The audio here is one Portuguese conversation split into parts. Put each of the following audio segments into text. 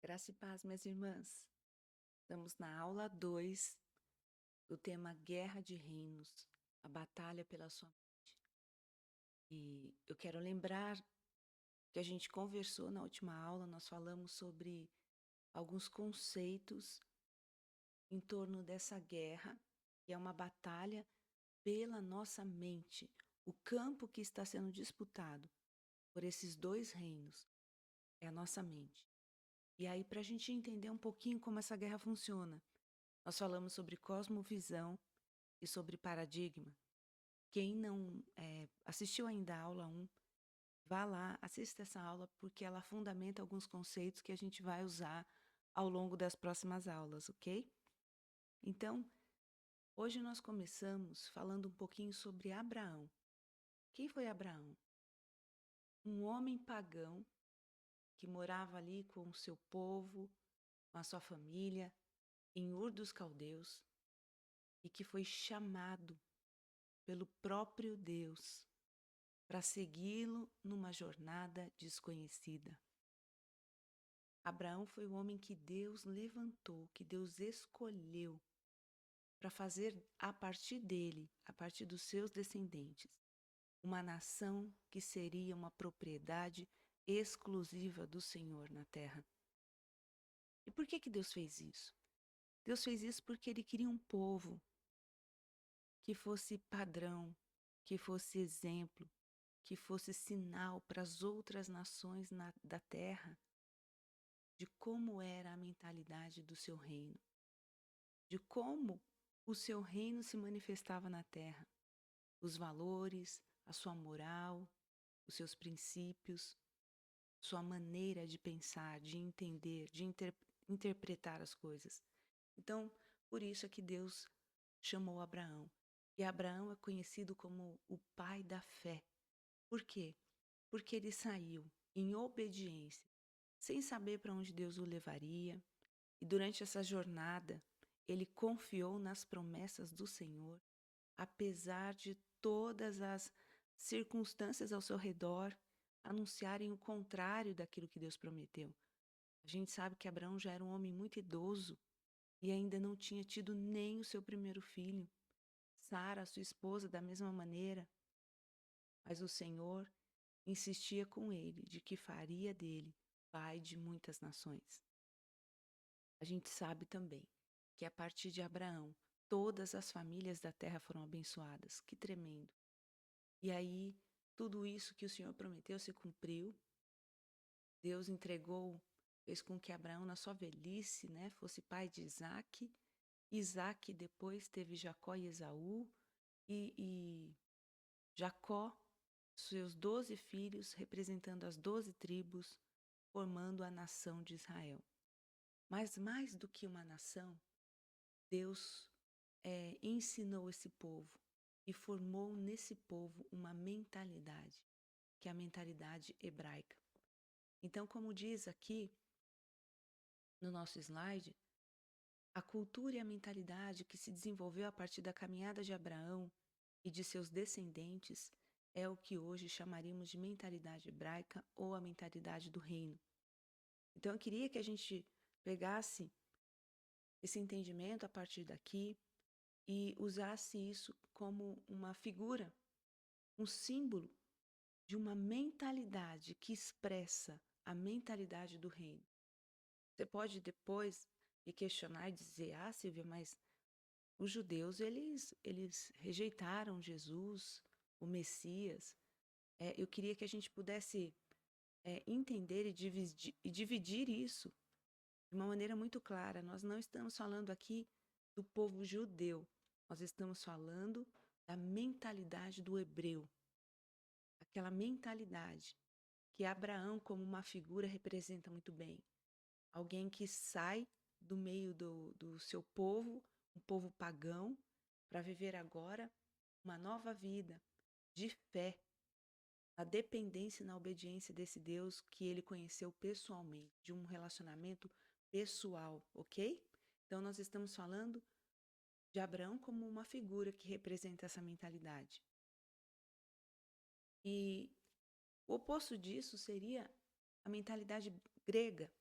Graça e paz, minhas irmãs. Estamos na aula 2 do tema Guerra de Reinos, a batalha pela sua mente. E eu quero lembrar que a gente conversou na última aula, nós falamos sobre alguns conceitos em torno dessa guerra, que é uma batalha pela nossa mente, o campo que está sendo disputado por esses dois reinos é a nossa mente. E aí, para a gente entender um pouquinho como essa guerra funciona, nós falamos sobre cosmovisão e sobre paradigma. Quem não assistiu ainda a aula 1, vá lá, assista essa aula, porque ela fundamenta alguns conceitos que a gente vai usar ao longo das próximas aulas, ok? Então, hoje nós começamos falando um pouquinho sobre Abraão. Quem foi Abraão? Um homem pagão que morava ali com o seu povo, com a sua família, em Ur dos Caldeus, e que foi chamado pelo próprio Deus para segui-lo numa jornada desconhecida. Abraão foi o homem que Deus levantou, que Deus escolheu para fazer a partir dele, a partir dos seus descendentes, uma nação que seria uma propriedade exclusiva do Senhor na terra. E por que Deus fez isso? Deus fez isso porque ele queria um povo que fosse padrão, que fosse exemplo, que fosse sinal para as outras nações da terra de como era a mentalidade do seu reino, de como o seu reino se manifestava na terra, os valores, a sua moral, os seus princípios, sua maneira de pensar, de entender, de interpretar as coisas. Então, por isso é que Deus chamou Abraão. E Abraão é conhecido como o pai da fé. Por quê? Porque ele saiu em obediência, sem saber para onde Deus o levaria, e durante essa jornada, ele confiou nas promessas do Senhor, apesar de todas as circunstâncias ao seu redor anunciarem o contrário daquilo que Deus prometeu. A gente sabe que Abraão já era um homem muito idoso e ainda não tinha tido nem o seu primeiro filho. Sara, sua esposa, da mesma maneira. Mas o Senhor insistia com ele de que faria dele pai de muitas nações. A gente sabe também que a partir de Abraão, todas as famílias da terra foram abençoadas. Que tremendo. E aí, tudo isso que o Senhor prometeu se cumpriu. Deus entregou, fez com que Abraão, na sua velhice, fosse pai de Isaque. Isaque depois teve Jacó e Esaú. E Jacó, seus 12 filhos, representando as 12 tribos, formando a nação de Israel. Mas mais do que uma nação, Deus ensinou esse povo e formou nesse povo uma mentalidade, que é a mentalidade hebraica. Então, como diz aqui no nosso slide, a cultura e a mentalidade que se desenvolveu a partir da caminhada de Abraão e de seus descendentes é o que hoje chamaríamos de mentalidade hebraica ou a mentalidade do reino. Então, eu queria que a gente pegasse esse entendimento a partir daqui e usasse isso como uma figura, um símbolo de uma mentalidade que expressa a mentalidade do reino. Você pode depois me questionar e dizer, Silvia, mas os judeus, eles rejeitaram Jesus, o Messias. Eu queria que a gente pudesse entender e dividir isso de uma maneira muito clara. Nós não estamos falando aqui do povo judeu, nós estamos falando da mentalidade do hebreu. Aquela mentalidade que Abraão, como uma figura, representa muito bem. Alguém que sai do meio do seu povo, um povo pagão, para viver agora uma nova vida de fé, na dependência e na obediência desse Deus que ele conheceu pessoalmente, de um relacionamento pessoal, ok? Então, nós estamos falando de Abraão como uma figura que representa essa mentalidade. E o oposto disso seria a mentalidade grega,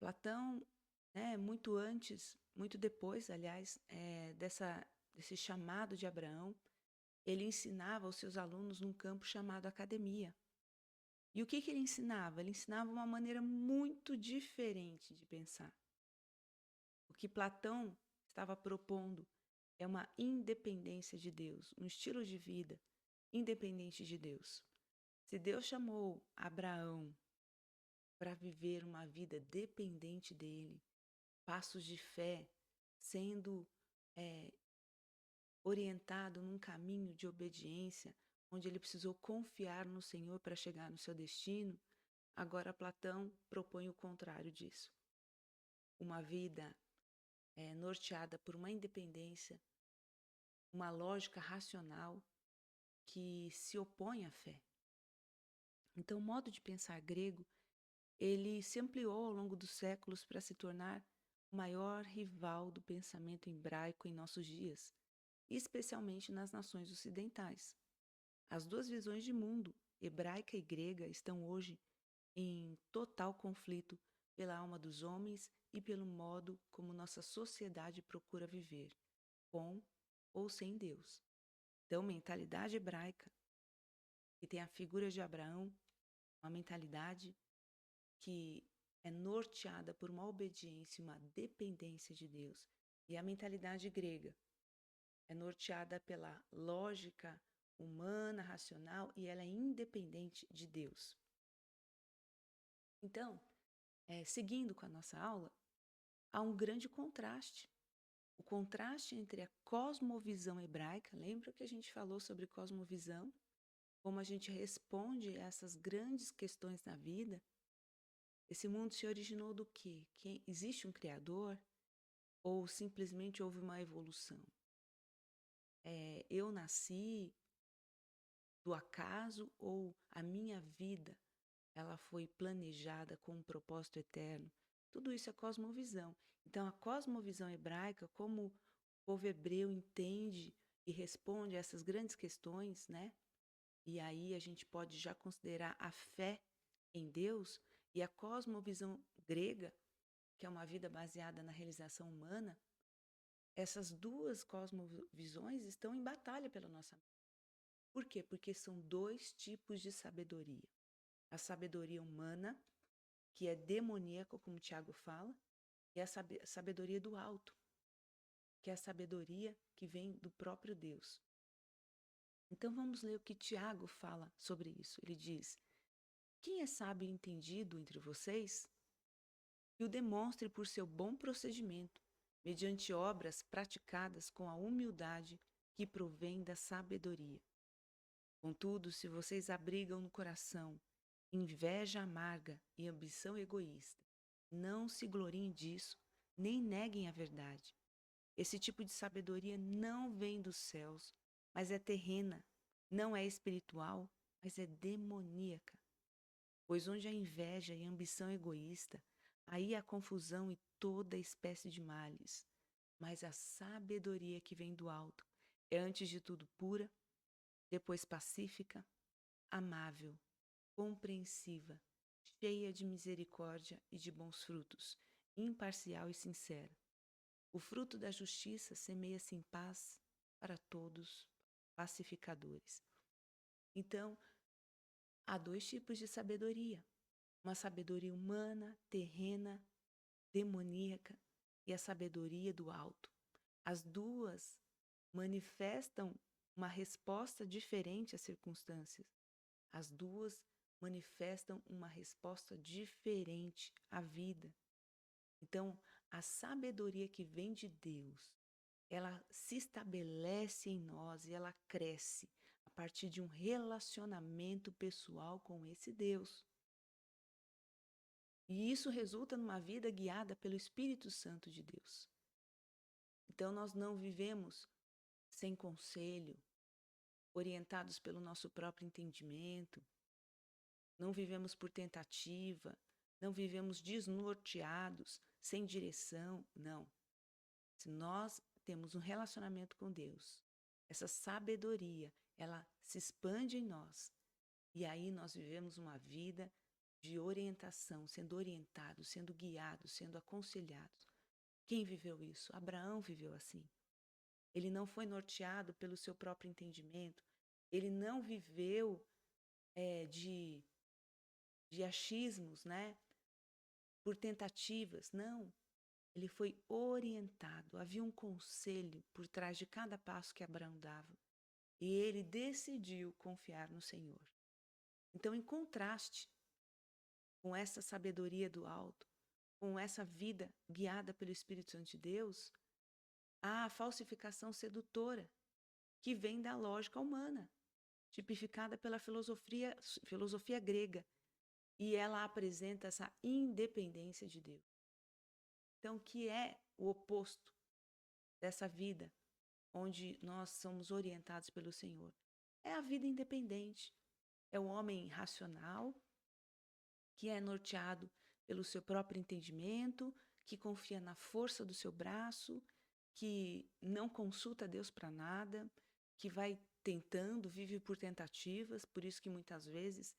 Platão, né, muito antes, muito depois, aliás, desse chamado de Abraão, ele ensinava aos seus alunos num campo chamado academia. E o que ele ensinava? Ele ensinava uma maneira muito diferente de pensar. O que Platão estava propondo é uma independência de Deus, um estilo de vida independente de Deus. Se Deus chamou Abraão para viver uma vida dependente dele, passos de fé, sendo é, orientado num caminho de obediência, onde ele precisou confiar no Senhor para chegar no seu destino, agora Platão propõe o contrário disso. Uma vida norteada por uma independência, uma lógica racional que se opõe à fé. Então, o modo de pensar grego, ele se ampliou ao longo dos séculos para se tornar o maior rival do pensamento hebraico em nossos dias, especialmente nas nações ocidentais. As duas visões de mundo, hebraica e grega, estão hoje em total conflito pela alma dos homens e pelo modo como nossa sociedade procura viver, com ou sem Deus. Então, mentalidade hebraica, que tem a figura de Abraão, uma mentalidade que é norteada por uma obediência, uma dependência de Deus. E a mentalidade grega é norteada pela lógica humana, racional, e ela é independente de Deus. Então, seguindo com a nossa aula, há um grande contraste. O contraste entre a cosmovisão hebraica, lembra que a gente falou sobre cosmovisão? Como a gente responde a essas grandes questões na vida? Esse mundo se originou do quê? Existe um Criador? Ou simplesmente houve uma evolução? Eu nasci do acaso ou a minha vida ela foi planejada com um propósito eterno? Tudo isso é cosmovisão. Então, a cosmovisão hebraica, como o povo hebreu entende e responde a essas grandes questões, né? E aí a gente pode já considerar a fé em Deus e a cosmovisão grega, que é uma vida baseada na realização humana. Essas duas cosmovisões estão em batalha pela nossa mente. Por quê? Porque são dois tipos de sabedoria. A sabedoria humana, que é demoníaca, como Tiago fala, e a sabedoria do alto, que é a sabedoria que vem do próprio Deus. Então vamos ler o que Tiago fala sobre isso. Ele diz: quem é sábio e entendido entre vocês? Que o demonstre por seu bom procedimento, mediante obras praticadas com a humildade que provém da sabedoria. Contudo, se vocês abrigam no coração inveja amarga e ambição egoísta, não se gloriem disso, nem neguem a verdade. Esse tipo de sabedoria não vem dos céus, mas é terrena, não é espiritual, mas é demoníaca. Pois onde há inveja e ambição egoísta, aí há confusão e toda espécie de males. Mas a sabedoria que vem do alto é antes de tudo pura, depois pacífica, amável, compreensiva, cheia de misericórdia e de bons frutos, imparcial e sincera. O fruto da justiça semeia-se em paz para todos, pacificadores. Então, há dois tipos de sabedoria: uma sabedoria humana, terrena, demoníaca, e a sabedoria do alto. As duas manifestam uma resposta diferente às circunstâncias. As duas manifestam uma resposta diferente à vida. Então, a sabedoria que vem de Deus, ela se estabelece em nós e ela cresce a partir de um relacionamento pessoal com esse Deus. E isso resulta numa vida guiada pelo Espírito Santo de Deus. Então, nós não vivemos sem conselho, orientados pelo nosso próprio entendimento, não vivemos por tentativa, não vivemos desnorteados, sem direção, não. Se nós temos um relacionamento com Deus, essa sabedoria, ela se expande em nós. E aí nós vivemos uma vida de orientação, sendo orientados, sendo guiados, sendo aconselhados. Quem viveu isso? Abraão viveu assim. Ele não foi norteado pelo seu próprio entendimento. Ele não viveu de achismos, né? Por tentativas. Não. Ele foi orientado. Havia um conselho por trás de cada passo que Abraão dava. E ele decidiu confiar no Senhor. Então, em contraste com essa sabedoria do alto, com essa vida guiada pelo Espírito Santo de Deus, há a falsificação sedutora, que vem da lógica humana, tipificada pela filosofia grega, e ela apresenta essa independência de Deus. Então, que é o oposto dessa vida, onde nós somos orientados pelo Senhor? É a vida independente, é o homem racional, que é norteado pelo seu próprio entendimento, que confia na força do seu braço, que não consulta Deus para nada, que vai tentando, vive por tentativas, por isso que muitas vezes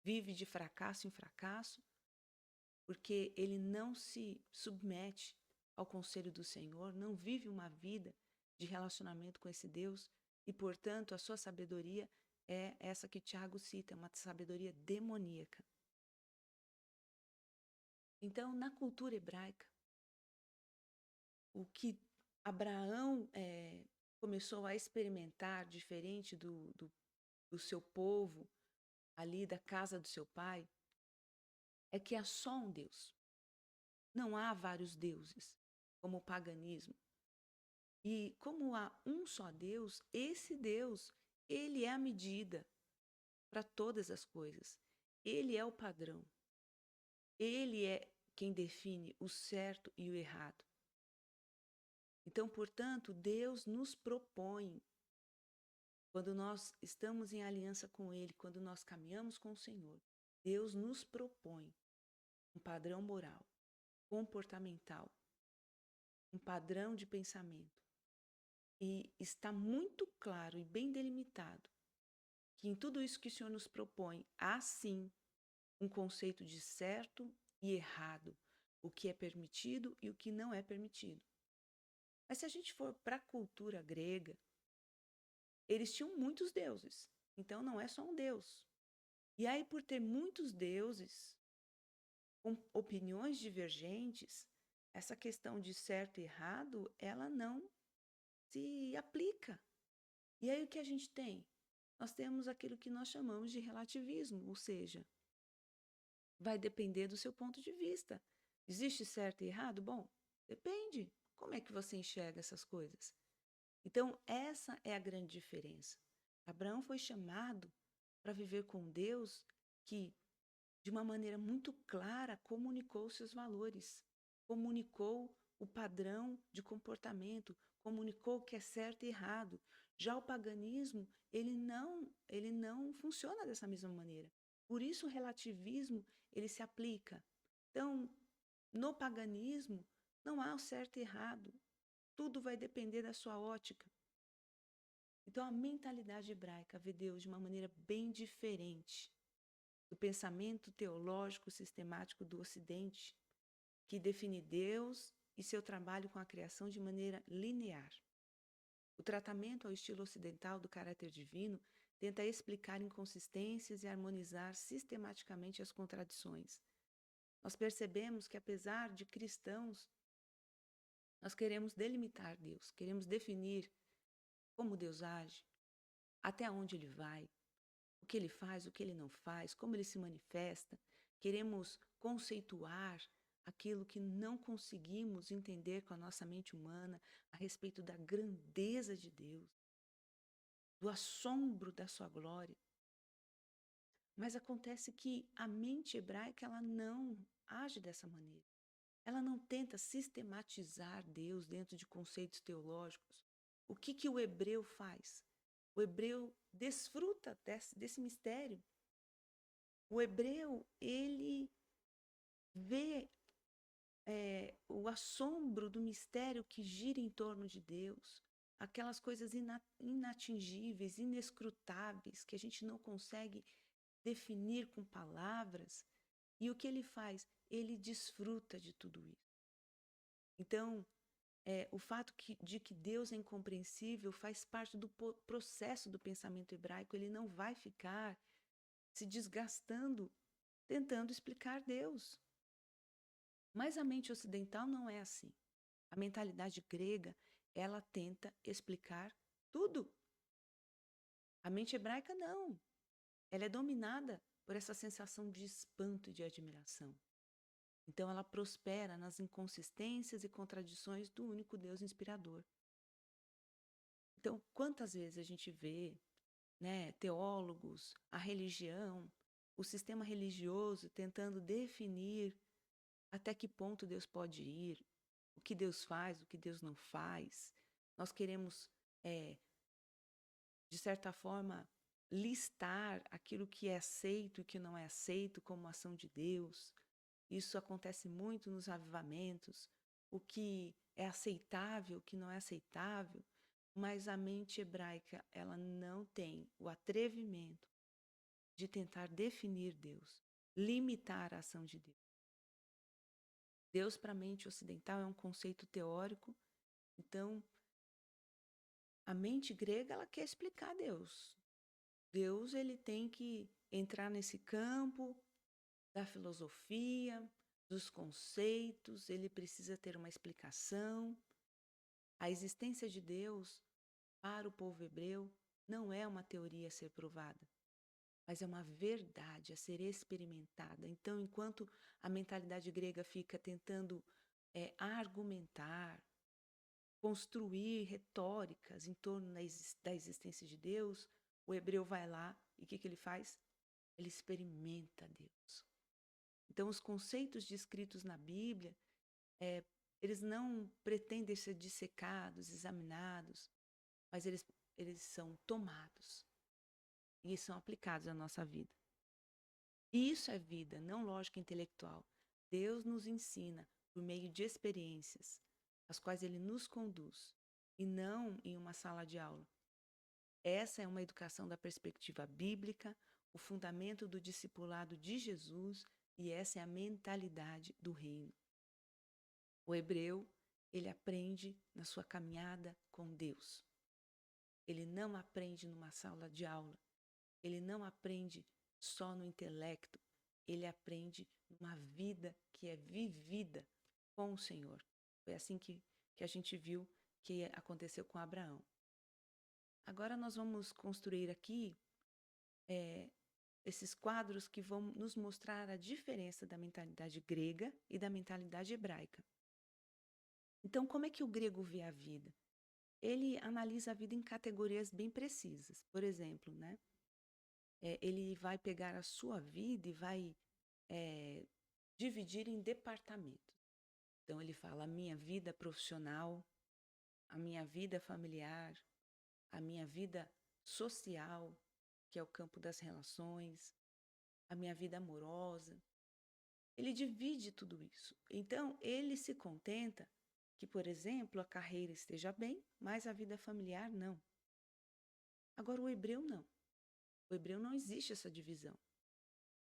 vive de fracasso em fracasso, porque ele não se submete ao conselho do Senhor, não vive uma vida de relacionamento com esse Deus e, portanto, a sua sabedoria é essa que Tiago cita, é uma sabedoria demoníaca. Então, na cultura hebraica, o que Abraão começou a experimentar, diferente do seu povo, ali da casa do seu pai, é que há só um Deus. Não há vários deuses, como o paganismo. E como há um só Deus, esse Deus, ele é a medida para todas as coisas. Ele é o padrão. Ele é quem define o certo e o errado. Então, portanto, Deus nos propõe, quando nós estamos em aliança com Ele, quando nós caminhamos com o Senhor, Deus nos propõe um padrão moral, comportamental, um padrão de pensamento. E está muito claro e bem delimitado que em tudo isso que o Senhor nos propõe, há sim um conceito de certo e errado, o que é permitido e o que não é permitido. Mas se a gente for para a cultura grega, eles tinham muitos deuses, então não é só um Deus. E aí, por ter muitos deuses, com opiniões divergentes, essa questão de certo e errado, ela não se aplica. E aí o que a gente tem? Nós temos aquilo que nós chamamos de relativismo, ou seja, vai depender do seu ponto de vista. Existe certo e errado? Bom, depende. Como é que você enxerga essas coisas? Então, essa é a grande diferença. Abraão foi chamado para viver com Deus que, de uma maneira muito clara, comunicou seus valores, comunicou o padrão de comportamento, comunicou o que é certo e errado. Já o paganismo, ele não funciona dessa mesma maneira. Por isso o relativismo, ele se aplica. Então, no paganismo, não há o certo e errado. Tudo vai depender da sua ótica. Então, a mentalidade hebraica vê Deus de uma maneira bem diferente do pensamento teológico sistemático do Ocidente, que define Deus e seu trabalho com a criação de maneira linear. O tratamento ao estilo ocidental do caráter divino tenta explicar inconsistências e harmonizar sistematicamente as contradições. Nós percebemos que, apesar de cristãos, nós queremos delimitar Deus, queremos definir como Deus age, até onde ele vai, o que ele faz, o que ele não faz, como ele se manifesta. Queremos conceituar aquilo que não conseguimos entender com a nossa mente humana a respeito da grandeza de Deus, do assombro da sua glória. Mas acontece que a mente hebraica ela não age dessa maneira. Ela não tenta sistematizar Deus dentro de conceitos teológicos. O que o hebreu faz? O hebreu desfruta desse mistério. O hebreu, ele vê o assombro do mistério que gira em torno de Deus, aquelas coisas inatingíveis, inescrutáveis, que a gente não consegue definir com palavras, E o que ele faz? Ele desfruta de tudo isso. Então, o fato de que Deus é incompreensível faz parte do processo do pensamento hebraico. Ele não vai ficar se desgastando tentando explicar Deus. Mas a mente ocidental não é assim. A mentalidade grega, ela tenta explicar tudo. A mente hebraica não. Ela é dominada por essa sensação de espanto e de admiração. Então ela prospera nas inconsistências e contradições do único Deus inspirador. Então, quantas vezes a gente vê, né, teólogos, a religião, o sistema religioso tentando definir até que ponto Deus pode ir, o que Deus faz, o que Deus não faz. Nós queremos, de certa forma, listar aquilo que é aceito e que não é aceito como ação de Deus. Isso acontece muito nos avivamentos, o que é aceitável, o que não é aceitável, mas a mente hebraica, ela não tem o atrevimento de tentar definir Deus, limitar a ação de Deus. Deus para a mente ocidental é um conceito teórico, então a mente grega ela quer explicar Deus. Deus ele tem que entrar nesse campo da filosofia, dos conceitos, ele precisa ter uma explicação. A existência de Deus para o povo hebreu não é uma teoria a ser provada, mas é uma verdade a ser experimentada. Então, enquanto a mentalidade grega fica tentando argumentar, construir retóricas em torno da existência de Deus, o hebreu vai lá e o que ele faz? Ele experimenta Deus. Então, os conceitos descritos na Bíblia, eles não pretendem ser dissecados, examinados, mas eles são tomados e são aplicados à nossa vida. E isso é vida, não lógica intelectual. Deus nos ensina por meio de experiências, as quais Ele nos conduz, e não em uma sala de aula. Essa é uma educação da perspectiva bíblica, o fundamento do discipulado de Jesus, e essa é a mentalidade do reino. O hebreu, ele aprende na sua caminhada com Deus. Ele não aprende numa sala de aula. Ele não aprende só no intelecto. Ele aprende numa vida que é vivida com o Senhor. Foi assim que a gente viu que aconteceu com Abraão. Agora nós vamos construir aqui esses quadros que vão nos mostrar a diferença da mentalidade grega e da mentalidade hebraica. Então, como é que o grego vê a vida? Ele analisa a vida em categorias bem precisas. Por exemplo, né? Ele vai pegar a sua vida e vai dividir em departamentos. Então, ele fala a minha vida profissional, a minha vida familiar, a minha vida social, que é o campo das relações, a minha vida amorosa. Ele divide tudo isso. Então, ele se contenta que, por exemplo, a carreira esteja bem, mas a vida familiar não. Agora, o hebreu não. O hebreu não existe essa divisão.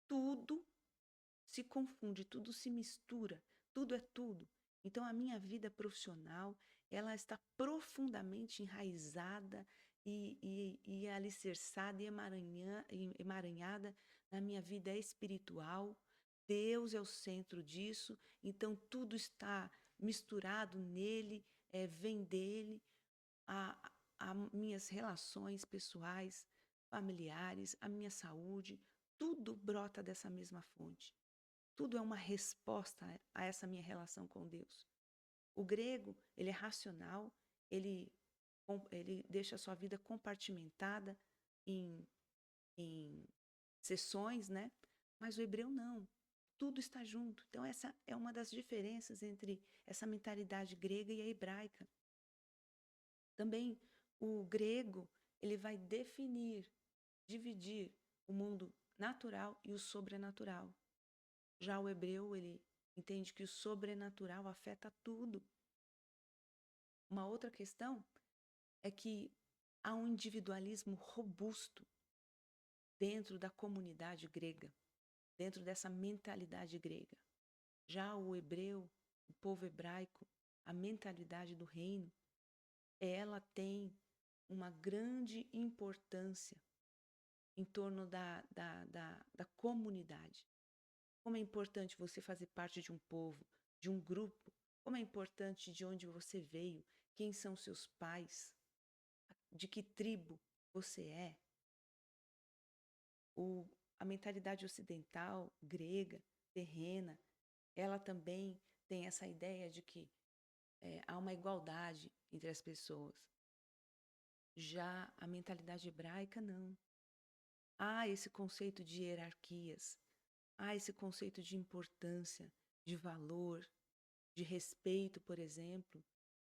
Tudo se confunde, tudo se mistura, tudo é tudo. Então, a minha vida profissional, ela está profundamente enraizada e alicerçada e emaranhada na minha vida espiritual. Deus é o centro disso, então tudo está misturado nele, vem dele, a minhas relações pessoais, familiares, a minha saúde, tudo brota dessa mesma fonte. Tudo é uma resposta a essa minha relação com Deus. O grego, ele é racional, ele deixa a sua vida compartimentada em sessões, né? Mas o hebreu não. Tudo está junto. Então, essa é uma das diferenças entre essa mentalidade grega e a hebraica. Também, o grego, ele vai dividir o mundo natural e o sobrenatural. Já o hebreu, ele entende que o sobrenatural afeta tudo. Uma outra questão é que há um individualismo robusto dentro da comunidade grega. dentro dessa mentalidade grega. Já o hebreu, o povo hebraico, a mentalidade do reino, ela tem uma grande importância em torno da comunidade. Como é importante você fazer parte de um povo, de um grupo, como é importante de onde você veio, quem são seus pais, de que tribo você é. A mentalidade ocidental, grega, terrena, ela também tem essa ideia de que há uma igualdade entre as pessoas. Já a mentalidade hebraica, não. Há esse conceito de hierarquias, há esse conceito de importância, de valor, de respeito, por exemplo,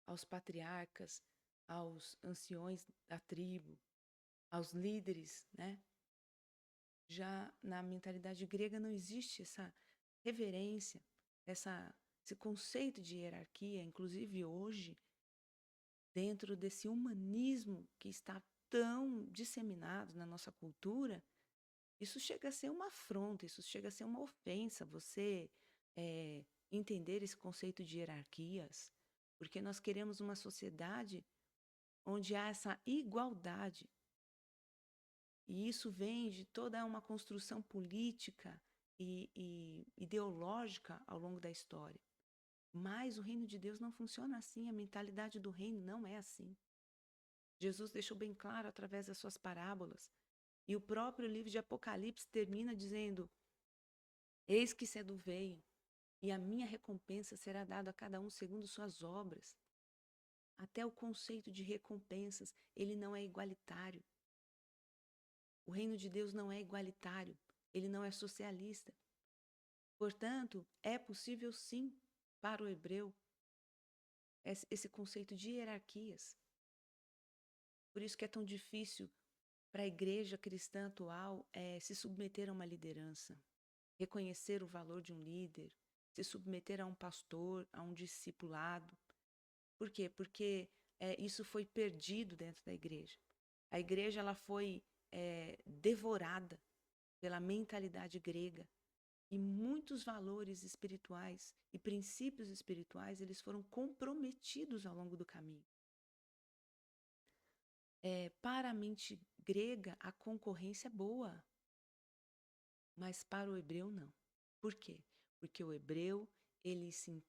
aos patriarcas, aos anciões da tribo, aos líderes, né? Já na mentalidade grega não existe essa reverência, esse conceito de hierarquia, inclusive hoje, dentro desse humanismo que está tão disseminado na nossa cultura, isso chega a ser uma afronta, isso chega a ser uma ofensa, você entender esse conceito de hierarquias, porque nós queremos uma sociedade onde há essa igualdade. E isso vem de toda uma construção política e ideológica ao longo da história. Mas o reino de Deus não funciona assim, a mentalidade do reino não é assim. Jesus deixou bem claro através das suas parábolas. E o próprio livro de Apocalipse termina dizendo: Eis que cedo veio, e a minha recompensa será dada a cada um segundo suas obras. Até o conceito de recompensas, ele não é igualitário. O reino de Deus não é igualitário, ele não é socialista. Portanto, é possível sim, para o hebreu, esse conceito de hierarquias. Por isso que é tão difícil para a igreja cristã atual se submeter a uma liderança, reconhecer o valor de um líder, se submeter a um pastor, a um discipulado. Por quê? Porque isso foi perdido dentro da igreja. A igreja ela foi devorada pela mentalidade grega e muitos valores espirituais e princípios espirituais eles foram comprometidos ao longo do caminho. Para a mente grega, a concorrência é boa, mas para o hebreu não. Por quê? Porque o hebreu ele se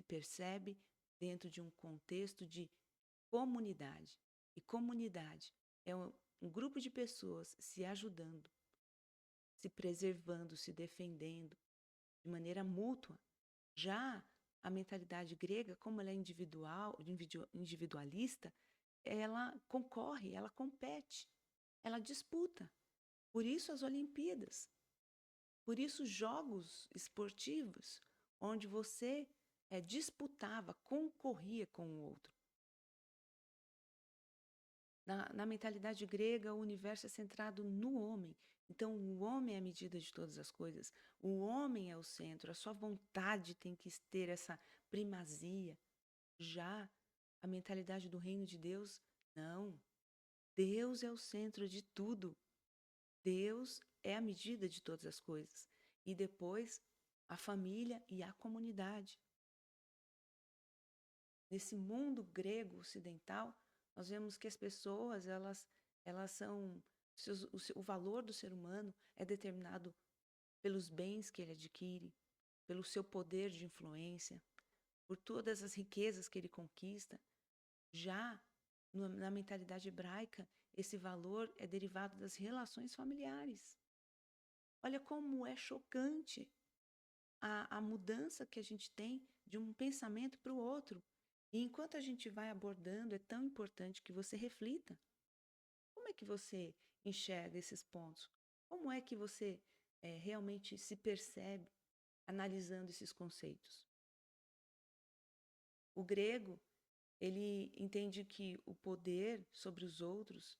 percebe dentro de um contexto de comunidade. E comunidade é um grupo de pessoas se ajudando, se preservando, se defendendo de maneira mútua. Já a mentalidade grega, como ela é individualista, ela concorre, ela compete, ela disputa. Por isso as Olimpíadas, por isso os jogos esportivos, onde você disputava, concorria com o outro. Na mentalidade grega, o universo é centrado no homem. Então, o homem é a medida de todas as coisas. O homem é o centro. A sua vontade tem que ter essa primazia. Já a mentalidade do reino de Deus, não. Deus é o centro de tudo. Deus é a medida de todas as coisas. E depois, a família e a comunidade. Nesse mundo grego ocidental, nós vemos que as pessoas, elas são... O valor do ser humano é determinado pelos bens que ele adquire, pelo seu poder de influência, por todas as riquezas que ele conquista. Já na mentalidade hebraica, esse valor é derivado das relações familiares. Olha como é chocante a mudança que a gente tem de um pensamento para o outro. E enquanto a gente vai abordando, é tão importante que você reflita. Como é que você enxerga esses pontos? Como é que você realmente se percebe analisando esses conceitos? O grego, ele entende que o poder sobre os outros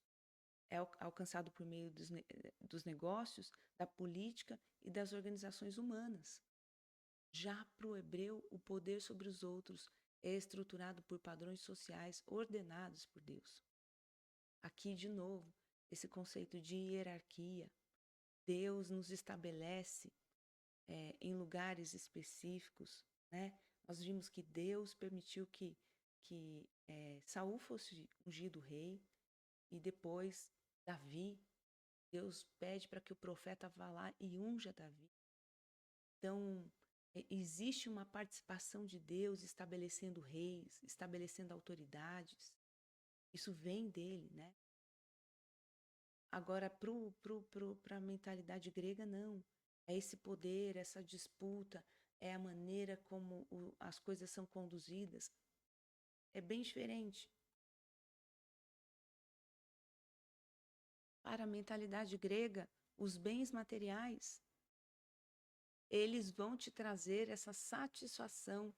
é alcançado por meio dos negócios, da política e das organizações humanas. Já para o hebreu, o poder sobre os outros é estruturado por padrões sociais ordenados por Deus. Aqui, de novo, esse conceito de hierarquia. Deus nos estabelece em lugares específicos, né? Nós vimos que Deus permitiu que Saul fosse ungido rei e depois Davi, Deus pede para que o profeta vá lá e unja Davi. Então, existe uma participação de Deus estabelecendo reis, estabelecendo autoridades. Isso vem dele, né? Agora, para a mentalidade grega, não. É esse poder, essa disputa, é a maneira como as coisas são conduzidas. É bem diferente. Para a mentalidade grega, os bens materiais, eles vão te trazer essa satisfação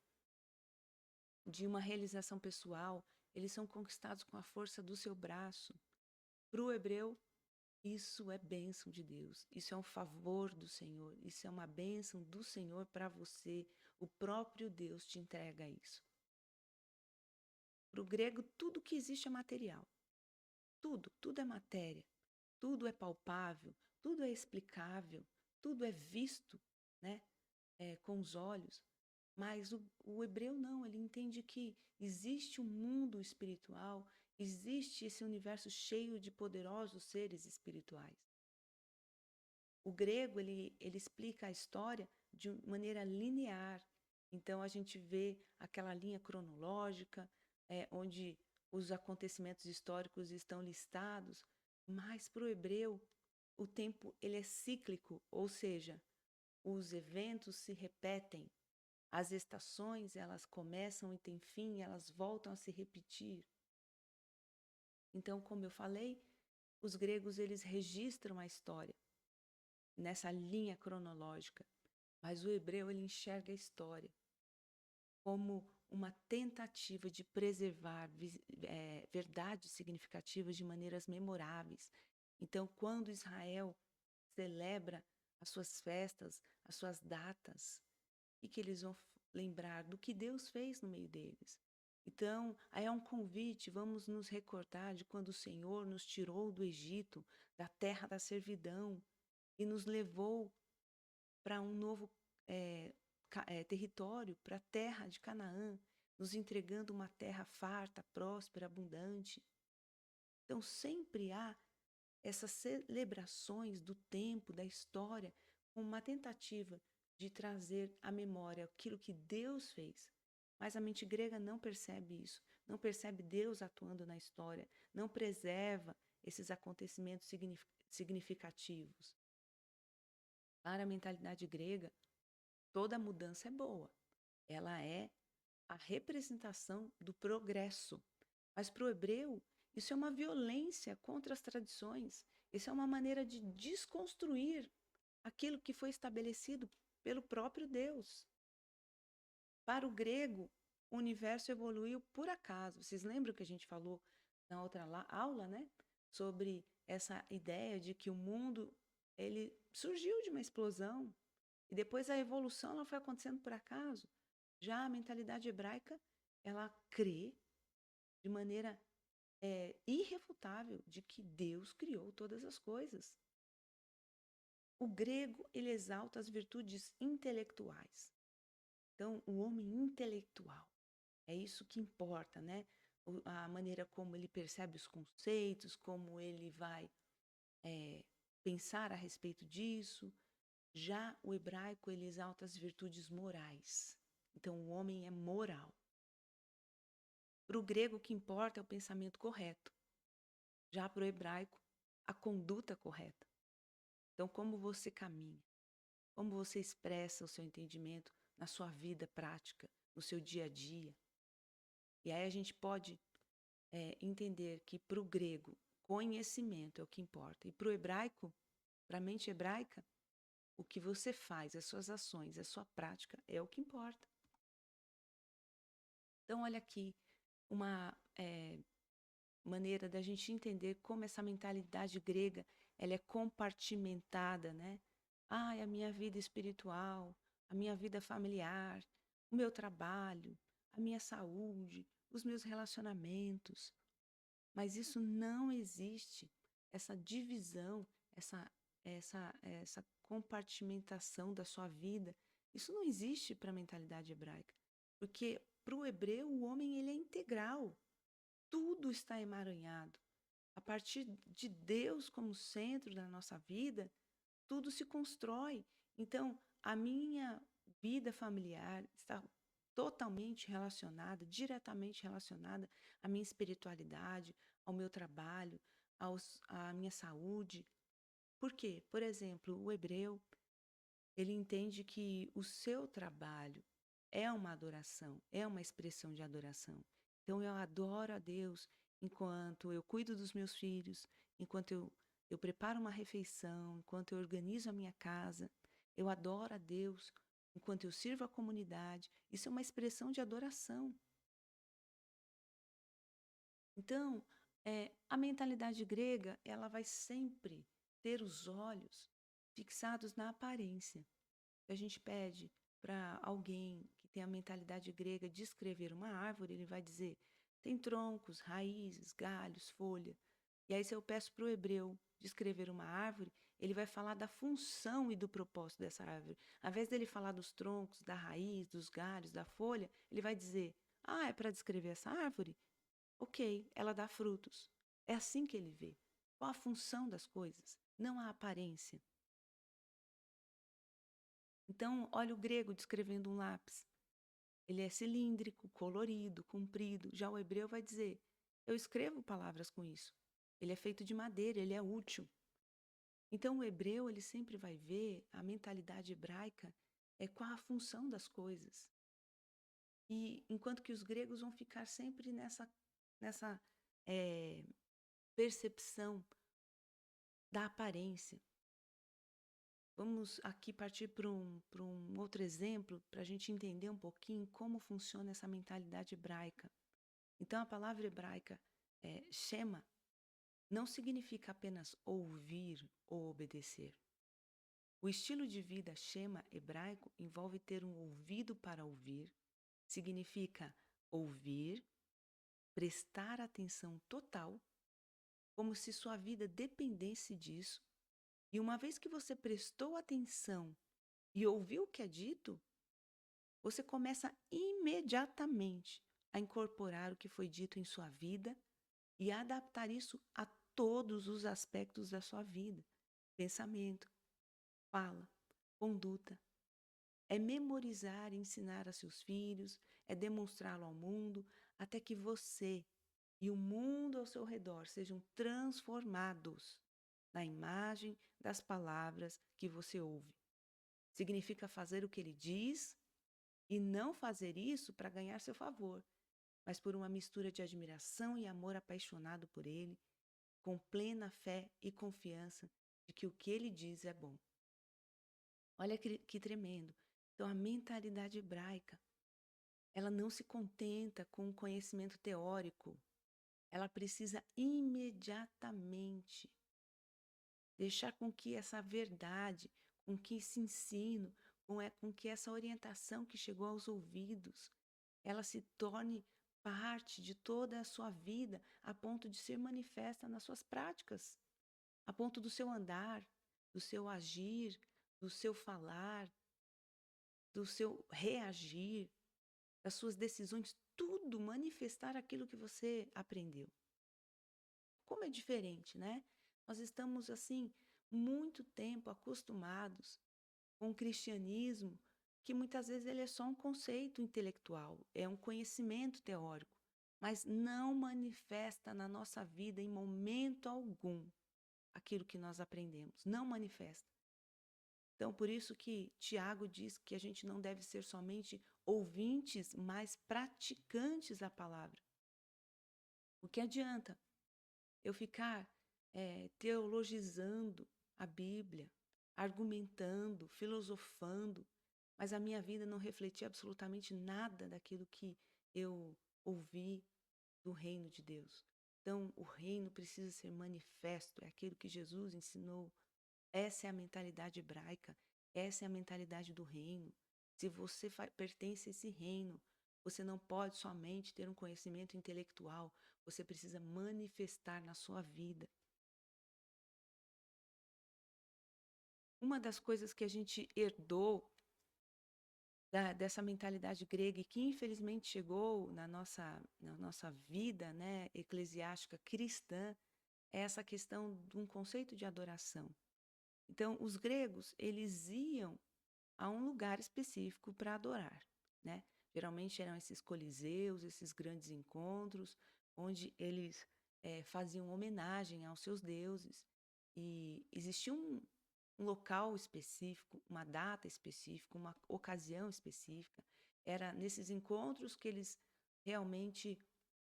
de uma realização pessoal. Eles são conquistados com a força do seu braço. Para o hebreu, isso é bênção de Deus, isso é um favor do Senhor, isso é uma bênção do Senhor para você. O próprio Deus te entrega isso. Para o grego, tudo que existe é material. Tudo é matéria, tudo é palpável, tudo é explicável, tudo é visto, né, com os olhos. Mas o hebreu não, ele entende que existe um mundo espiritual, existe esse universo cheio de poderosos seres espirituais. O grego, ele explica a história de maneira linear. Então, a gente vê aquela linha cronológica, onde os acontecimentos históricos estão listados, mas para o hebreu, o tempo ele é cíclico, ou seja, os eventos se repetem. As estações, elas começam e têm fim, elas voltam a se repetir. Então, como eu falei, os gregos eles registram a história nessa linha cronológica, mas o hebreu ele enxerga a história como uma tentativa de preservar verdades significativas de maneiras memoráveis. Então, quando Israel celebra as suas festas, as suas datas, e que eles vão lembrar do que Deus fez no meio deles. Então, aí é um convite, vamos nos recordar de quando o Senhor nos tirou do Egito, da terra da servidão, e nos levou para um novo território, para a terra de Canaã, nos entregando uma terra farta, próspera, abundante. Então, sempre há essas celebrações do tempo, da história, com uma tentativa de trazer à memória aquilo que Deus fez. Mas a mente grega não percebe isso, não percebe Deus atuando na história, não preserva esses acontecimentos significativos. Para a mentalidade grega, toda mudança é boa. Ela é a representação do progresso. Mas para o hebreu, isso é uma violência contra as tradições. Isso é uma maneira de desconstruir aquilo que foi estabelecido pelo próprio Deus. Para o grego, o universo evoluiu por acaso. Vocês lembram que a gente falou na outra aula, né? Sobre essa ideia de que o mundo ele surgiu de uma explosão e depois a evolução ela foi acontecendo por acaso. Já a mentalidade hebraica, ela crê de maneira irrefutável de que Deus criou todas as coisas. O grego, ele exalta as virtudes intelectuais. Então, o homem intelectual, é isso que importa, né? A maneira como ele percebe os conceitos, como ele vai pensar a respeito disso. Já o hebraico, ele exalta as virtudes morais. Então, o homem é moral. Para o grego, o que importa é o pensamento correto. Já para o hebraico, a conduta correta. Então, como você caminha, como você expressa o seu entendimento na sua vida prática, no seu dia a dia. E aí a gente pode entender que para o grego, conhecimento é o que importa. E para o hebraico, para a mente hebraica, o que você faz, as suas ações, a sua prática é o que importa. Então, olha aqui uma maneira da gente entender como essa mentalidade grega ela é compartimentada, né? A minha vida espiritual, a minha vida familiar, o meu trabalho, a minha saúde, os meus relacionamentos. Mas isso não existe, essa divisão, essa compartimentação da sua vida, isso não existe para a mentalidade hebraica. Porque para o hebreu, o homem ele é integral. Tudo está emaranhado. A partir de Deus como centro da nossa vida, tudo se constrói. Então, a minha vida familiar está totalmente relacionada, diretamente relacionada à minha espiritualidade, ao meu trabalho, à minha saúde. Por quê? Por exemplo, o hebreu, ele entende que o seu trabalho é uma adoração, é uma expressão de adoração. Então, eu adoro a Deus enquanto eu cuido dos meus filhos, enquanto eu preparo uma refeição, enquanto eu organizo a minha casa. Eu adoro a Deus enquanto eu sirvo a comunidade. Isso é uma expressão de adoração. Então, a mentalidade grega, ela vai sempre ter os olhos fixados na aparência. A gente pede para alguém que tem a mentalidade grega descrever uma árvore, ele vai dizer: tem troncos, raízes, galhos, folha. E aí, se eu peço para o hebreu descrever uma árvore, ele vai falar da função e do propósito dessa árvore. Ao invés dele falar dos troncos, da raiz, dos galhos, da folha, ele vai dizer: ah, é para descrever essa árvore? Ok, ela dá frutos. É assim que ele vê. Qual a função das coisas? Não a aparência. Então, olha o grego descrevendo um lápis. Ele é cilíndrico, colorido, comprido. Já o hebreu vai dizer: eu escrevo palavras com isso. Ele é feito de madeira, ele é útil. Então, o hebreu, ele sempre vai ver a mentalidade hebraica qual a função das coisas. E enquanto que os gregos vão ficar sempre nessa é, percepção da aparência. Vamos aqui partir para um outro exemplo, para a gente entender um pouquinho como funciona essa mentalidade hebraica. Então, a palavra hebraica shema não significa apenas ouvir ou obedecer. O estilo de vida shema hebraico envolve ter um ouvido para ouvir, significa ouvir, prestar atenção total, como se sua vida dependesse disso. E uma vez que você prestou atenção e ouviu o que é dito, você começa imediatamente a incorporar o que foi dito em sua vida e a adaptar isso a todos os aspectos da sua vida: pensamento, fala, conduta. É memorizar e ensinar a seus filhos, é demonstrá-lo ao mundo, até que você e o mundo ao seu redor sejam transformados na imagem das palavras que você ouve. Significa fazer o que ele diz e não fazer isso para ganhar seu favor, mas por uma mistura de admiração e amor apaixonado por ele, com plena fé e confiança de que o que ele diz é bom. Olha que tremendo. Então, a mentalidade hebraica, ela não se contenta com o conhecimento teórico. Ela precisa imediatamente deixar com que essa verdade, com que esse ensino, com que essa orientação que chegou aos ouvidos, ela se torne parte de toda a sua vida, a ponto de ser manifesta nas suas práticas, a ponto do seu andar, do seu agir, do seu falar, do seu reagir, das suas decisões, tudo manifestar aquilo que você aprendeu. Como é diferente, né? Nós estamos, assim, muito tempo acostumados com o cristianismo, que muitas vezes ele é só um conceito intelectual, é um conhecimento teórico, mas não manifesta na nossa vida em momento algum aquilo que nós aprendemos, não manifesta. Então, por isso que Tiago diz que a gente não deve ser somente ouvintes, mas praticantes da palavra. O que adianta eu ficar teologizando a Bíblia, argumentando, filosofando, mas a minha vida não refletir absolutamente nada daquilo que eu ouvi do reino de Deus? Então, o reino precisa ser manifesto, é aquilo que Jesus ensinou. Essa é a mentalidade hebraica, essa é a mentalidade do reino. Se você pertence a esse reino, você não pode somente ter um conhecimento intelectual, você precisa manifestar na sua vida. uma das coisas que a gente herdou dessa mentalidade grega e que infelizmente chegou na nossa vida, né, eclesiástica cristã, é essa questão de um conceito de adoração. Então, os gregos, eles iam a um lugar específico para adorar, né? Geralmente eram esses coliseus, esses grandes encontros, onde eles faziam homenagem aos seus deuses. E existia um local específico, uma data específica, uma ocasião específica. Era nesses encontros que eles realmente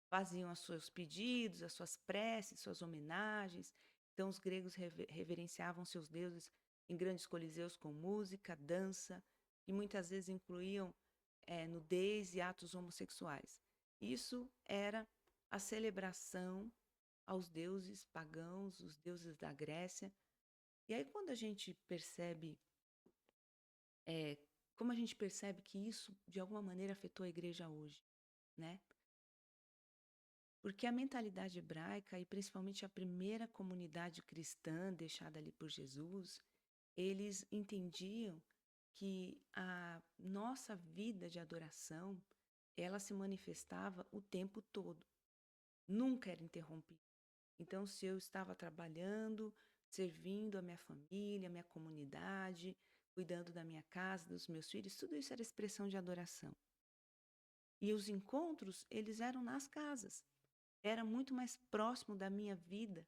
faziam os seus pedidos, as suas preces, suas homenagens. Então, os gregos reverenciavam seus deuses em grandes coliseus com música, dança, e muitas vezes incluíam nudez e atos homossexuais. Isso era a celebração aos deuses pagãos, os deuses da Grécia. E aí, quando a gente percebe, é, como a gente percebe que isso, de alguma maneira, afetou a igreja hoje, né? Porque a mentalidade hebraica, e principalmente a primeira comunidade cristã deixada ali por Jesus, eles entendiam que a nossa vida de adoração, ela se manifestava o tempo todo, nunca era interrompida. Então, se eu estava trabalhando, servindo a minha família, a minha comunidade, cuidando da minha casa, dos meus filhos, tudo isso era expressão de adoração. E os encontros, eles eram nas casas. Era muito mais próximo da minha vida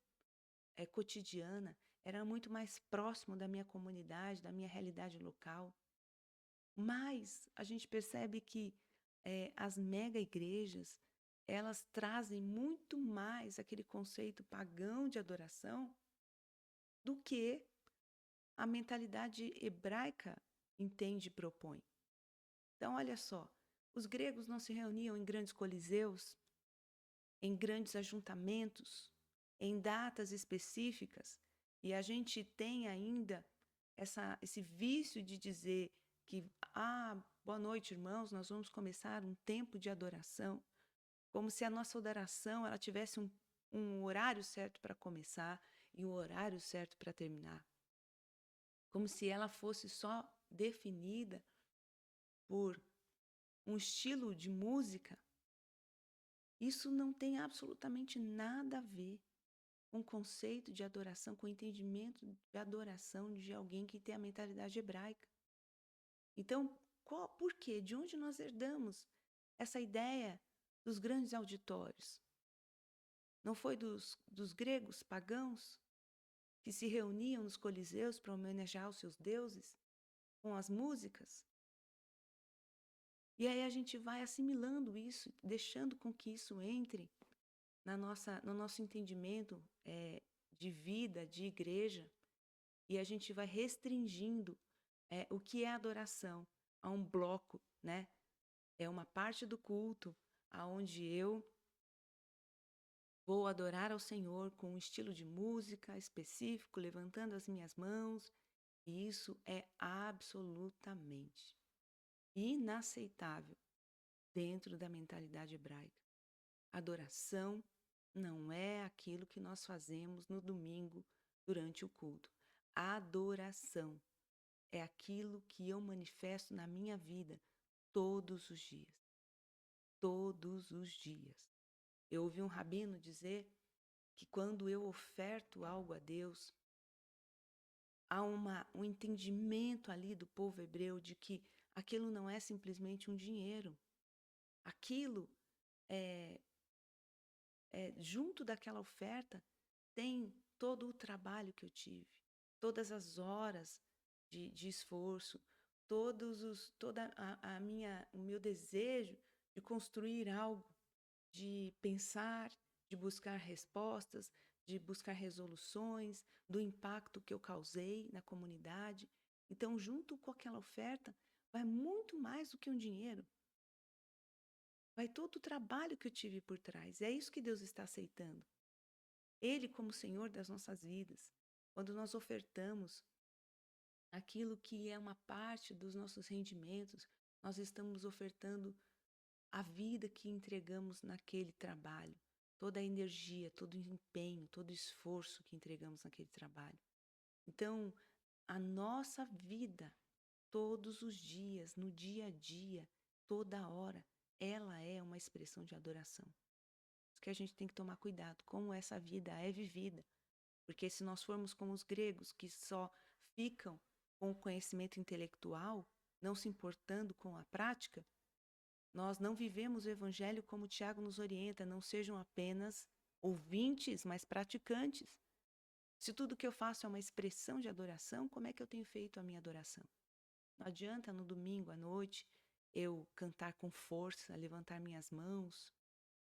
cotidiana, era muito mais próximo da minha comunidade, da minha realidade local. Mas a gente percebe que as mega igrejas, elas trazem muito mais aquele conceito pagão de adoração do que a mentalidade hebraica entende e propõe. Então, olha só, os gregos não se reuniam em grandes coliseus, em grandes ajuntamentos, em datas específicas, e a gente tem ainda esse vício de dizer que, boa noite, irmãos, nós vamos começar um tempo de adoração, como se a nossa adoração ela tivesse um horário certo para começar e um horário certo para terminar. Como se ela fosse só definida por um estilo de música. Isso não tem absolutamente nada a ver com o conceito de adoração, com o entendimento de adoração de alguém que tem a mentalidade hebraica. Então, por quê? De onde nós herdamos essa ideia dos grandes auditórios? Não foi dos gregos pagãos que se reuniam nos coliseus para homenagear os seus deuses com as músicas? E aí a gente vai assimilando isso, deixando com que isso entre no nosso entendimento de vida, de igreja, e a gente vai restringindo o que é adoração a um bloco, né? É uma parte do culto aonde eu vou adorar ao Senhor com um estilo de música específico, levantando as minhas mãos, e isso é absolutamente inaceitável dentro da mentalidade hebraica. Adoração não é aquilo que nós fazemos no domingo durante o culto. Adoração é aquilo que eu manifesto na minha vida todos os dias. Todos os dias. Eu ouvi um rabino dizer que quando eu oferto algo a Deus, há um entendimento ali do povo hebreu de que aquilo não é simplesmente um dinheiro. Aquilo junto daquela oferta tem todo o trabalho que eu tive, todas as horas de esforço, o meu desejo de construir algo, de pensar, de buscar respostas, de buscar resoluções, do impacto que eu causei na comunidade. Então, junto com aquela oferta, vai muito mais do que um dinheiro. Vai todo o trabalho que eu tive por trás. É isso que Deus está aceitando. Ele como Senhor das nossas vidas. Quando nós ofertamos aquilo que é uma parte dos nossos rendimentos, nós estamos ofertando a vida que entregamos naquele trabalho, toda a energia, todo o empenho, todo o esforço que entregamos naquele trabalho. Então, a nossa vida, todos os dias, no dia a dia, toda hora, ela é uma expressão de adoração. Isso que a gente tem que tomar cuidado, como essa vida é vivida. Porque se nós formos como os gregos, que só ficam com o conhecimento intelectual, não se importando com a prática, nós não vivemos o evangelho como Tiago nos orienta, não sejam apenas ouvintes, mas praticantes. Se tudo que eu faço é uma expressão de adoração, como é que eu tenho feito a minha adoração? Não adianta no domingo à noite eu cantar com força, levantar minhas mãos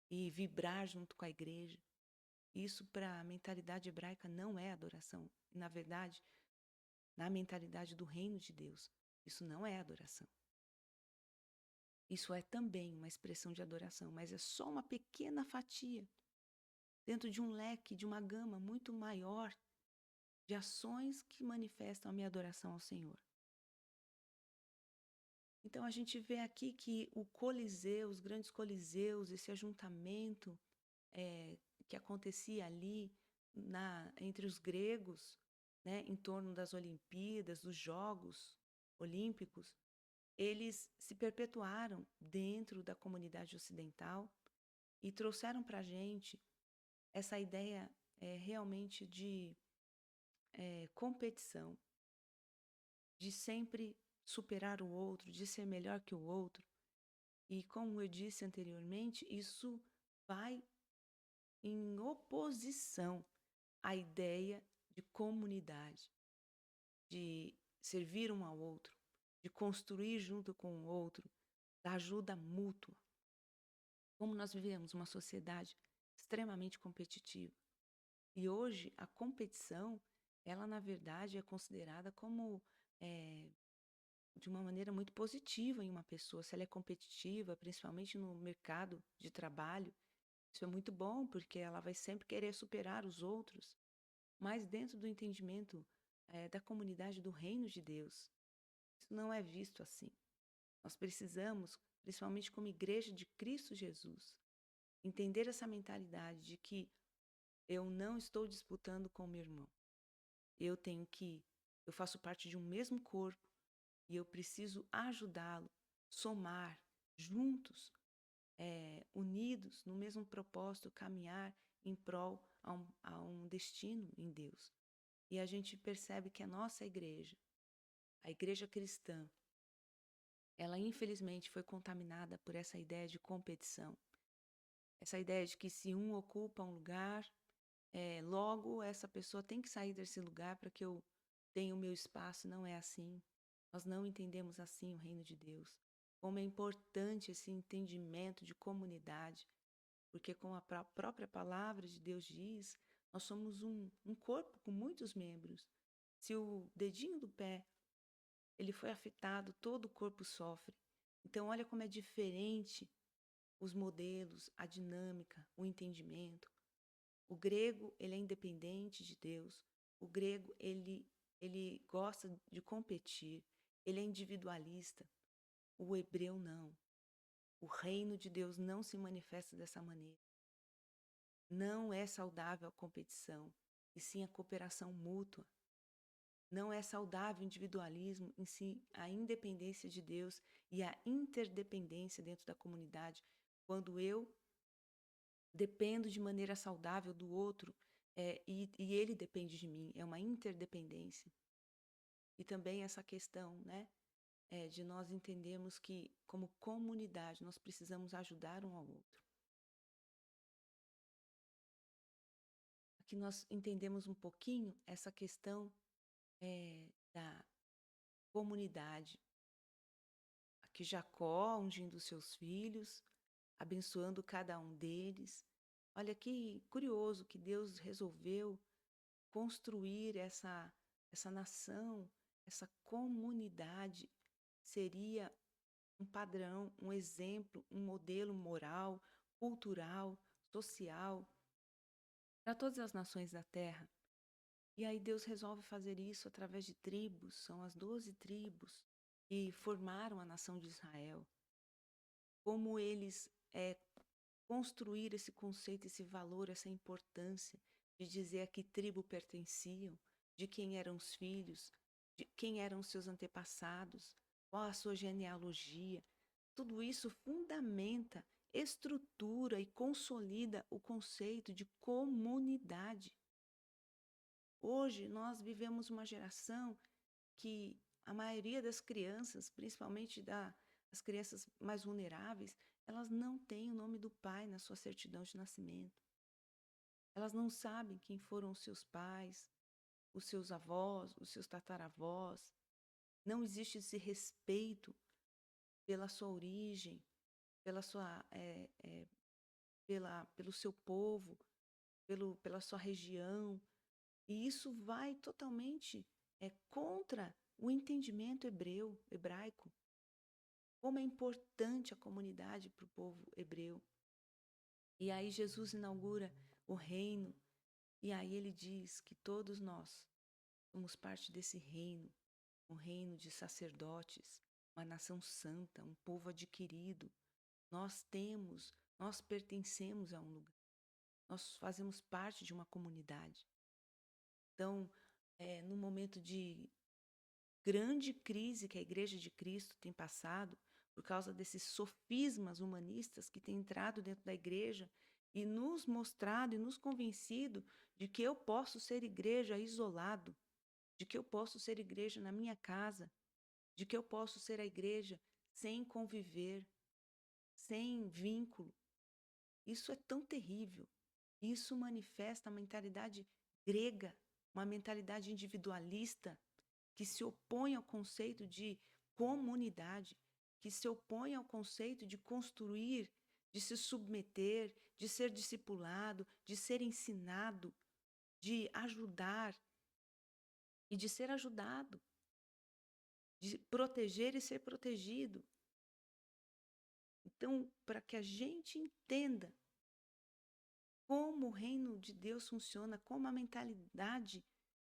e vibrar junto com a igreja. Isso para a mentalidade hebraica não é adoração. Na verdade, na mentalidade do reino de Deus, isso não é adoração. Isso é também uma expressão de adoração, mas é só uma pequena fatia dentro de um leque, de uma gama muito maior de ações que manifestam a minha adoração ao Senhor. Então a gente vê aqui que o Coliseu, os grandes coliseus, esse ajuntamento que acontecia ali entre os gregos, né, em torno das Olimpíadas, dos Jogos Olímpicos, eles se perpetuaram dentro da comunidade ocidental e trouxeram para a gente essa ideia realmente de competição, de sempre superar o outro, de ser melhor que o outro. E como eu disse anteriormente, isso vai em oposição à ideia de comunidade, de servir um ao outro, de construir junto com o outro, da ajuda mútua. Como nós vivemos uma sociedade extremamente competitiva. E hoje a competição, ela na verdade é considerada como de uma maneira muito positiva em uma pessoa. Se ela é competitiva, principalmente no mercado de trabalho, isso é muito bom, porque ela vai sempre querer superar os outros. Mas dentro do entendimento da comunidade do reino de Deus, isso não é visto assim. Nós precisamos, principalmente como igreja de Cristo Jesus, entender essa mentalidade de que eu não estou disputando com o meu irmão. Eu faço parte de um mesmo corpo e eu preciso ajudá-lo, somar, juntos, unidos no mesmo propósito, caminhar em prol a um destino em Deus. E a gente percebe que a nossa igreja, a igreja cristã, ela infelizmente foi contaminada por essa ideia de competição. Essa ideia de que se um ocupa um lugar, logo essa pessoa tem que sair desse lugar para que eu tenha o meu espaço. Não é assim. Nós não entendemos assim o reino de Deus. Como é importante esse entendimento de comunidade, porque como a própria palavra de Deus diz, nós somos um corpo com muitos membros. Se o dedinho do pé ele foi afetado, todo o corpo sofre. Então olha como é diferente os modelos, a dinâmica, o entendimento. O grego, ele é independente de Deus. O grego, ele gosta de competir. Ele é individualista. O hebreu não. O reino de Deus não se manifesta dessa maneira. Não é saudável a competição, e sim a cooperação mútua. Não é saudável o individualismo, em si a independência de Deus e a interdependência dentro da comunidade. Quando eu dependo de maneira saudável do outro e ele depende de mim, é uma interdependência. E também essa questão, né, de nós entendermos que, como comunidade, nós precisamos ajudar um ao outro. Aqui nós entendemos um pouquinho essa questão da comunidade. Aqui Jacó ungindo os seus filhos, abençoando cada um deles. Olha que curioso que Deus resolveu construir essa nação, essa comunidade. Seria um padrão, um exemplo, um modelo moral, cultural, social para todas as nações da terra. E aí Deus resolve fazer isso através de tribos, são as 12 tribos que formaram a nação de Israel. Como eles construíram esse conceito, esse valor, essa importância de dizer a que tribo pertenciam, de quem eram os filhos, de quem eram os seus antepassados, qual a sua genealogia. Tudo isso fundamenta, estrutura e consolida o conceito de comunidade. Hoje nós vivemos uma geração que a maioria das crianças, principalmente as crianças mais vulneráveis, elas não têm o nome do pai na sua certidão de nascimento. Elas não sabem quem foram os seus pais, os seus avós, os seus tataravós. Não existe esse respeito pela sua origem, pela sua, pelo seu povo, pela sua região. E isso vai totalmente contra o entendimento hebraico. Como é importante a comunidade para o povo hebreu. E aí Jesus inaugura o reino, e aí ele diz que todos nós somos parte desse reino, um reino de sacerdotes, uma nação santa, um povo adquirido. Nós pertencemos a um lugar, nós fazemos parte de uma comunidade. Então, no momento de grande crise que a Igreja de Cristo tem passado, por causa desses sofismas humanistas que têm entrado dentro da igreja e nos mostrado e nos convencido de que eu posso ser igreja isolado, de que eu posso ser igreja na minha casa, de que eu posso ser a igreja sem conviver, sem vínculo. Isso é tão terrível. Isso manifesta a mentalidade grega, uma mentalidade individualista que se opõe ao conceito de comunidade, que se opõe ao conceito de construir, de se submeter, de ser discipulado, de ser ensinado, de ajudar e de ser ajudado, de proteger e ser protegido. Então, para que a gente entenda como o reino de Deus funciona, como a mentalidade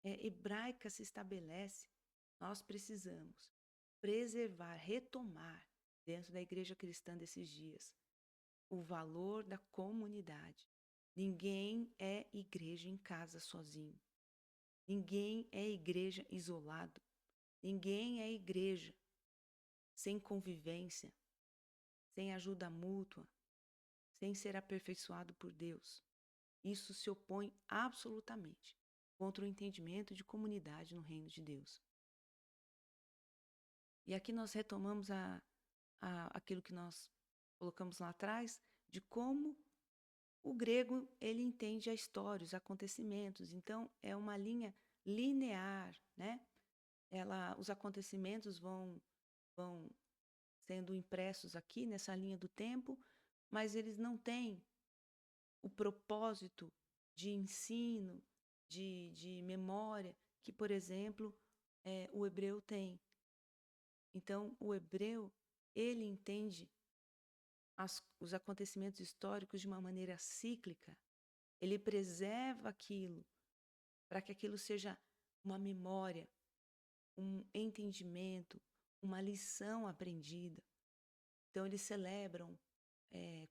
hebraica se estabelece, nós precisamos preservar, retomar dentro da igreja cristã desses dias o valor da comunidade. Ninguém é igreja em casa sozinho. Ninguém é igreja isolado. Ninguém é igreja sem convivência, sem ajuda mútua, sem ser aperfeiçoado por Deus. Isso se opõe absolutamente contra o entendimento de comunidade no reino de Deus. E aqui nós retomamos aquilo que nós colocamos lá atrás, de como o grego ele entende a história, os acontecimentos. Então, é uma linha linear, né? Os acontecimentos vão sendo impressos aqui nessa linha do tempo, mas eles não têm o propósito de ensino, de memória, que, por exemplo, o hebreu tem. Então, o hebreu, ele entende os acontecimentos históricos de uma maneira cíclica. Ele preserva aquilo para que aquilo seja uma memória, um entendimento, uma lição aprendida. Então, eles celebram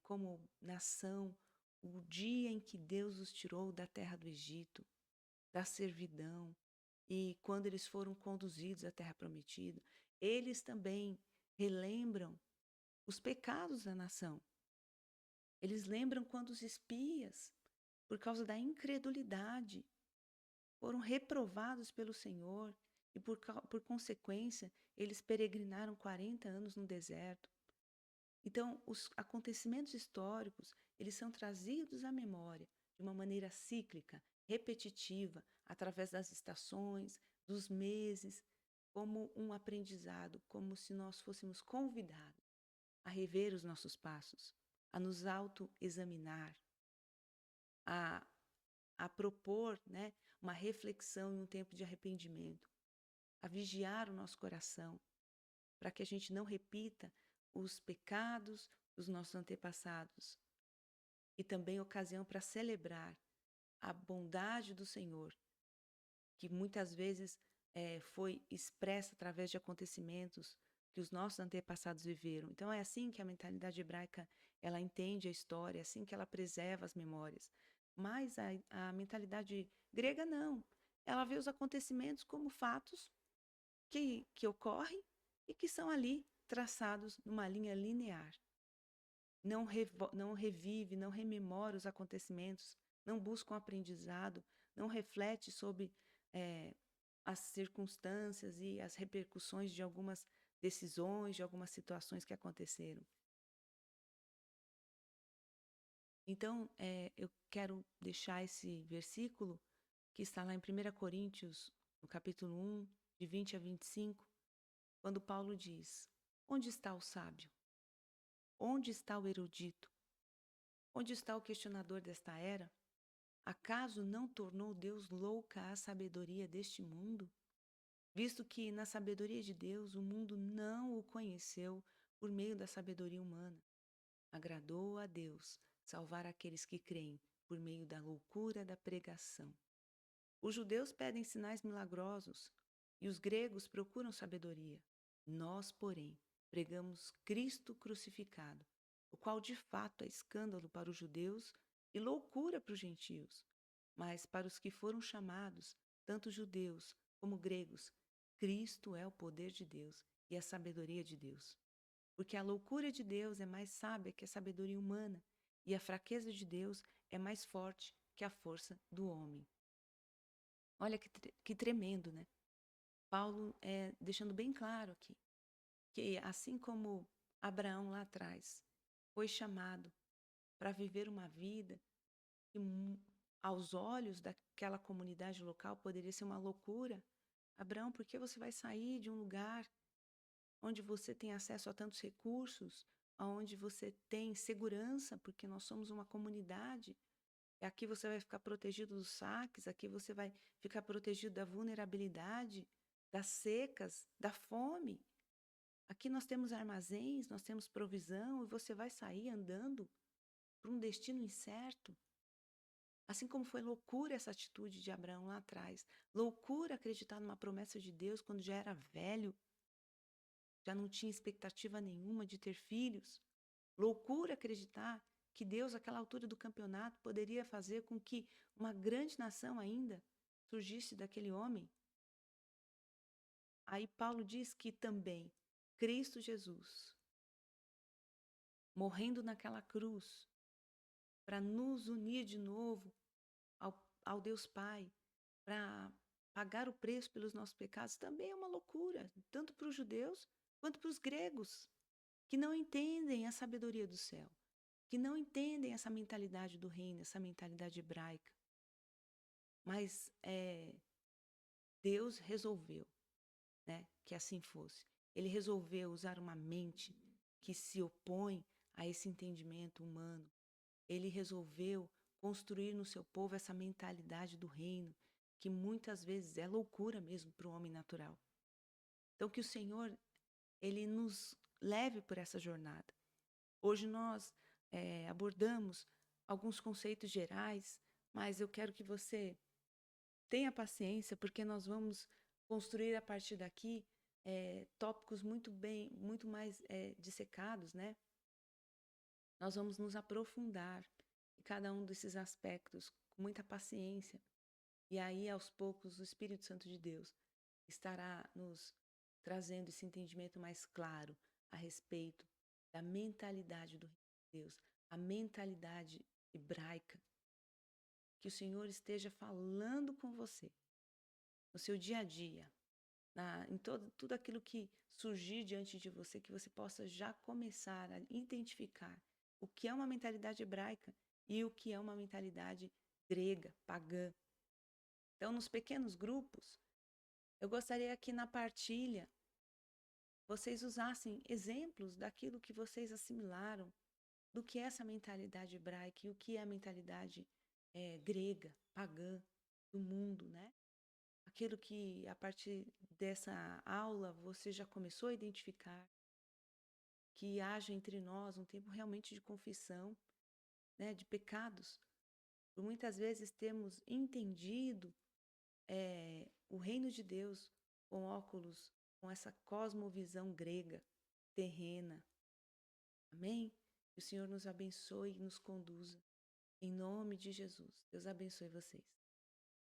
como nação o dia em que Deus os tirou da terra do Egito, da servidão, e quando eles foram conduzidos à terra prometida, eles também relembram os pecados da nação. Eles lembram quando os espias, por causa da incredulidade, foram reprovados pelo Senhor e, por consequência, eles peregrinaram 40 anos no deserto. Então, os acontecimentos históricos, eles são trazidos à memória de uma maneira cíclica, repetitiva, através das estações, dos meses, como um aprendizado, como se nós fôssemos convidados a rever os nossos passos, a nos autoexaminar, a, a propor, né, uma reflexão em um tempo de arrependimento, a vigiar o nosso coração, para que a gente não repita os pecados dos nossos antepassados. E também ocasião para celebrar a bondade do Senhor, que muitas vezes foi expressa através de acontecimentos que os nossos antepassados viveram. Então é assim que a mentalidade hebraica ela entende a história, é assim que ela preserva as memórias. Mas a mentalidade grega não. Ela vê os acontecimentos como fatos que ocorrem e que são ali traçados numa linha linear. Não revive, não rememora os acontecimentos, não busca um aprendizado, não reflete sobre as circunstâncias e as repercussões de algumas decisões, de algumas situações que aconteceram. Então, eu quero deixar esse versículo que está lá em 1 Coríntios, no capítulo 1, de 20 a 25, quando Paulo diz: onde está o sábio? Onde está o erudito? Onde está o questionador desta era? Acaso não tornou Deus louca a sabedoria deste mundo? Visto que, na sabedoria de Deus, o mundo não o conheceu por meio da sabedoria humana. Agradou a Deus salvar aqueles que creem por meio da loucura da pregação. Os judeus pedem sinais milagrosos e os gregos procuram sabedoria. Nós, porém, pregamos Cristo crucificado, o qual de fato é escândalo para os judeus e loucura para os gentios. Mas para os que foram chamados, tanto judeus como gregos, Cristo é o poder de Deus e a sabedoria de Deus. Porque a loucura de Deus é mais sábia que a sabedoria humana, e a fraqueza de Deus é mais forte que a força do homem. Olha que tremendo, né? Paulo deixando bem claro aqui, que assim como Abraão lá atrás foi chamado para viver uma vida que aos olhos daquela comunidade local poderia ser uma loucura. Abraão, por que você vai sair de um lugar onde você tem acesso a tantos recursos, onde você tem segurança, porque nós somos uma comunidade? Aqui você vai ficar protegido dos saques, aqui você vai ficar protegido da vulnerabilidade, das secas, da fome. Aqui nós temos armazéns, nós temos provisão, e você vai sair andando para um destino incerto. Assim como foi loucura essa atitude de Abraão lá atrás. Loucura acreditar numa promessa de Deus quando já era velho, já não tinha expectativa nenhuma de ter filhos. Loucura acreditar que Deus, àquela altura do campeonato, poderia fazer com que uma grande nação ainda surgisse daquele homem. Aí Paulo diz que também Cristo Jesus, morrendo naquela cruz, para nos unir de novo ao Deus Pai, para pagar o preço pelos nossos pecados, também é uma loucura, tanto para os judeus quanto para os gregos, que não entendem a sabedoria do céu, que não entendem essa mentalidade do reino, essa mentalidade hebraica. Mas Deus resolveu, né, que assim fosse. Ele resolveu usar uma mente que se opõe a esse entendimento humano. Ele resolveu construir no seu povo essa mentalidade do reino, que muitas vezes é loucura mesmo para o homem natural. Então que o Senhor, Ele nos leve por essa jornada. Hoje nós abordamos alguns conceitos gerais, mas eu quero que você tenha paciência, porque nós vamos construir a partir daqui tópicos muito mais dissecados, né? Nós vamos nos aprofundar em cada um desses aspectos com muita paciência. E aí, aos poucos, o Espírito Santo de Deus estará nos trazendo esse entendimento mais claro a respeito da mentalidade do reino de Deus, a mentalidade hebraica. Que o Senhor esteja falando com você no seu dia a dia, em tudo aquilo que surgir diante de você, que você possa já começar a identificar o que é uma mentalidade hebraica e o que é uma mentalidade grega, pagã. Então, nos pequenos grupos, eu gostaria que na partilha vocês usassem exemplos daquilo que vocês assimilaram, do que é essa mentalidade hebraica e o que é a mentalidade grega, pagã, do mundo, né? Aquilo que a partir dessa aula você já começou a identificar, que haja entre nós um tempo realmente de confissão, né, de pecados. Por muitas vezes temos entendido o reino de Deus com óculos, com essa cosmovisão grega, terrena. Amém? Que o Senhor nos abençoe e nos conduza. Em nome de Jesus. Deus abençoe vocês.